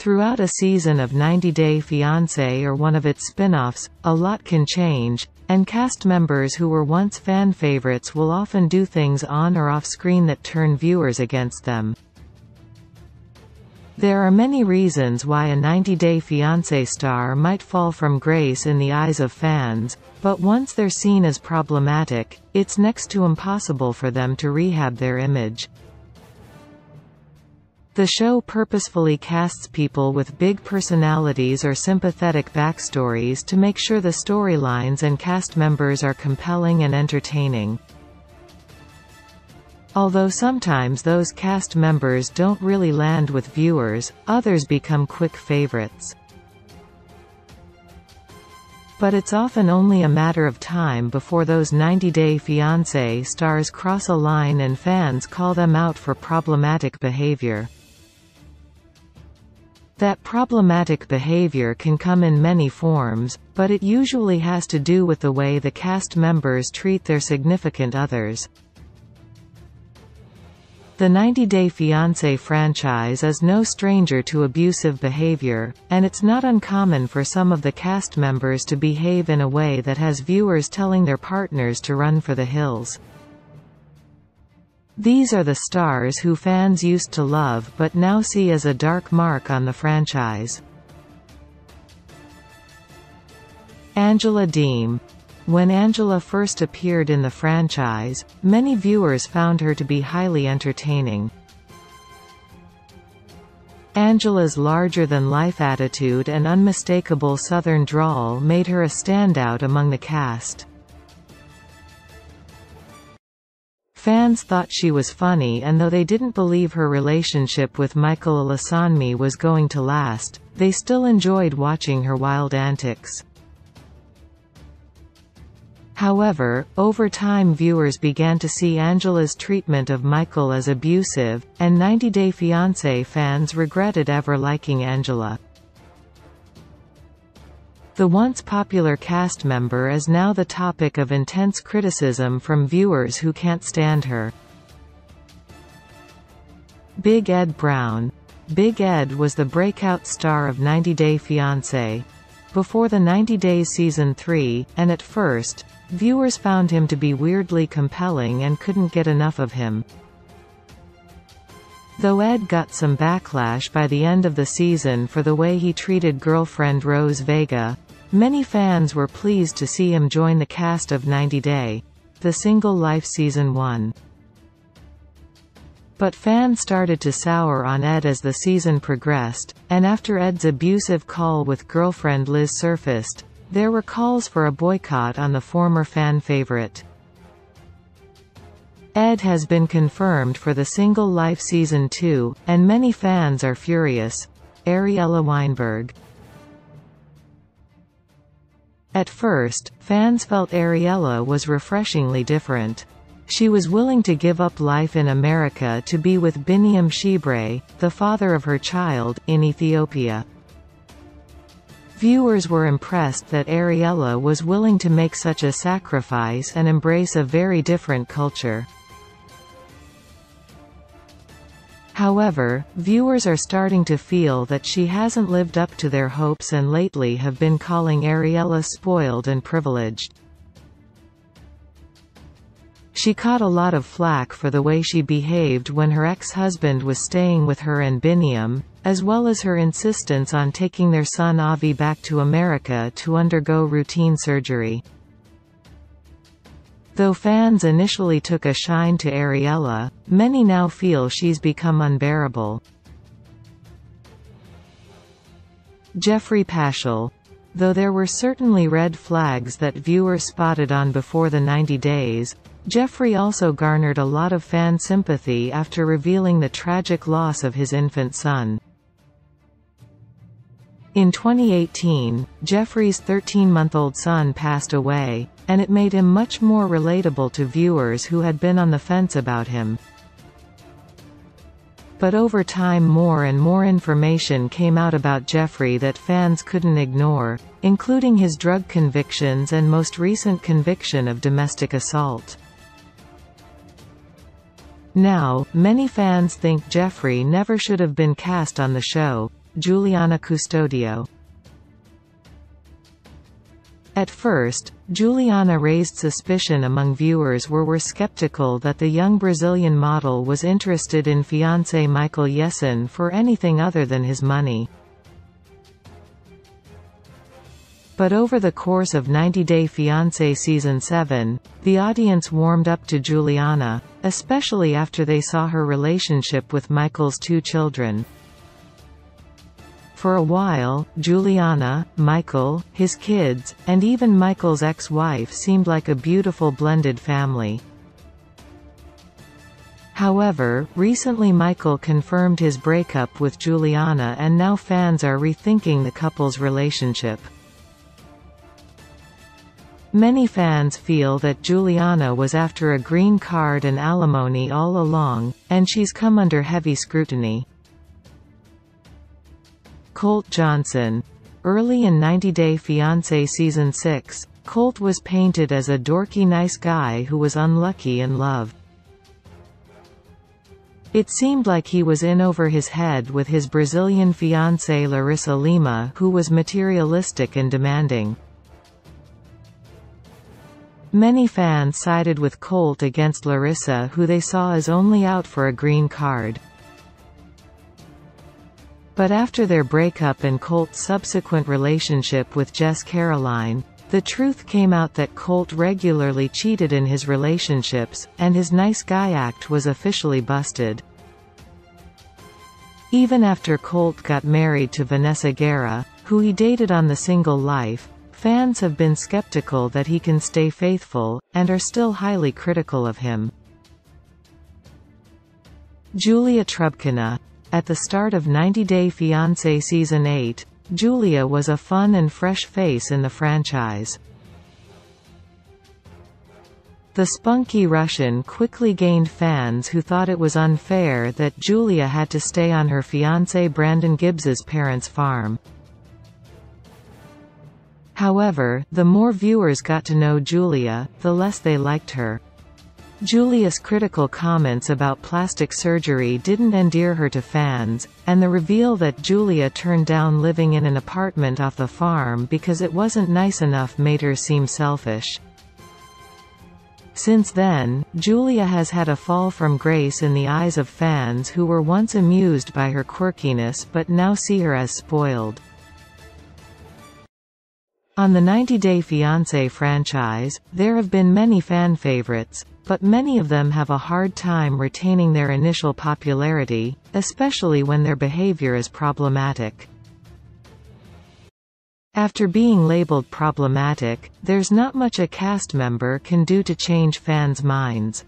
Throughout a season of 90 Day Fiancé or one of its spin-offs, a lot can change, and cast members who were once fan favorites will often do things on or off-screen that turn viewers against them. There are many reasons why a 90 Day Fiancé star might fall from grace in the eyes of fans, but once they're seen as problematic, it's next to impossible for them to rehab their image. The show purposefully casts people with big personalities or sympathetic backstories to make sure the storylines and cast members are compelling and entertaining. Although sometimes those cast members don't really land with viewers, others become quick favorites. But it's often only a matter of time before those 90 Day Fiancé stars cross a line and fans call them out for problematic behavior. That problematic behavior can come in many forms, but it usually has to do with the way the cast members treat their significant others. The 90 Day Fiancé franchise is no stranger to abusive behavior, and it's not uncommon for some of the cast members to behave in a way that has viewers telling their partners to run for the hills. These are the stars who fans used to love but now see as a dark mark on the franchise. Angela Deem. When Angela first appeared in the franchise, many viewers found her to be highly entertaining. Angela's larger-than-life attitude and unmistakable Southern drawl made her a standout among the cast. Fans thought she was funny, and though they didn't believe her relationship with Michael Alasanmi was going to last, they still enjoyed watching her wild antics. However, over time viewers began to see Angela's treatment of Michael as abusive, and 90 Day Fiancé fans regretted ever liking Angela. The once popular cast member is now the topic of intense criticism from viewers who can't stand her. Big Ed Brown. Big Ed was the breakout star of 90 Day Fiancé before the 90 Days Season 3, and at first, viewers found him to be weirdly compelling and couldn't get enough of him. Though Ed got some backlash by the end of the season for the way he treated girlfriend Rose Vega, many fans were pleased to see him join the cast of 90 Day, The Single Life Season 1. But fans started to sour on Ed as the season progressed, and after Ed's abusive call with girlfriend Liz surfaced, there were calls for a boycott on the former fan favorite. Ed has been confirmed for The Single Life Season 2, and many fans are furious. Ariella Weinberg. At first, fans felt Ariella was refreshingly different. She was willing to give up life in America to be with Biniam Shibre, the father of her child, in Ethiopia. Viewers were impressed that Ariella was willing to make such a sacrifice and embrace a very different culture. However, viewers are starting to feel that she hasn't lived up to their hopes and lately have been calling Ariella spoiled and privileged. She caught a lot of flack for the way she behaved when her ex-husband was staying with her and Biniam, as well as her insistence on taking their son Avi back to America to undergo routine surgery. Though fans initially took a shine to Ariella, many now feel she's become unbearable. Jeffrey Paschal. Though there were certainly red flags that viewers spotted on Before the 90 Days, Jeffrey also garnered a lot of fan sympathy after revealing the tragic loss of his infant son. In 2018, Jeffrey's 13-month-old son passed away, and it made him much more relatable to viewers who had been on the fence about him. But over time more and more information came out about Jeffrey that fans couldn't ignore, including his drug convictions and most recent conviction of domestic assault. Now, many fans think Jeffrey never should have been cast on the show, Juliana Custodio. At first, Juliana raised suspicion among viewers who were skeptical that the young Brazilian model was interested in fiancé Michael Jessen for anything other than his money. But over the course of 90 Day Fiancé Season 7, the audience warmed up to Juliana, especially after they saw her relationship with Michael's 2 children. For a while, Juliana, Michael, his kids, and even Michael's ex-wife seemed like a beautiful blended family. However, recently Michael confirmed his breakup with Juliana, and now fans are rethinking the couple's relationship. Many fans feel that Juliana was after a green card and alimony all along, and she's come under heavy scrutiny. Colt Johnson. Early in 90 Day Fiancé Season 6, Colt was painted as a dorky nice guy who was unlucky in love. It seemed like he was in over his head with his Brazilian fiancée Larissa Lima, who was materialistic and demanding. Many fans sided with Colt against Larissa, who they saw as only out for a green card. But after their breakup and Colt's subsequent relationship with Jess Caroline, the truth came out that Colt regularly cheated in his relationships, and his nice guy act was officially busted. Even after Colt got married to Vanessa Guerra, who he dated on The Single Life, fans have been skeptical that he can stay faithful, and are still highly critical of him. Julia Trubkina. At the start of 90 Day Fiancé Season 8, Julia was a fun and fresh face in the franchise. The spunky Russian quickly gained fans who thought it was unfair that Julia had to stay on her fiancé Brandon Gibbs's parents' farm. However, the more viewers got to know Julia, the less they liked her. Julia's critical comments about plastic surgery didn't endear her to fans, and the reveal that Julia turned down living in an apartment off the farm because it wasn't nice enough made her seem selfish. Since then, Julia has had a fall from grace in the eyes of fans who were once amused by her quirkiness but now see her as spoiled. On the 90 Day Fiancé franchise, there have been many fan favorites, but many of them have a hard time retaining their initial popularity, especially when their behavior is problematic. After being labeled problematic, there's not much a cast member can do to change fans' minds.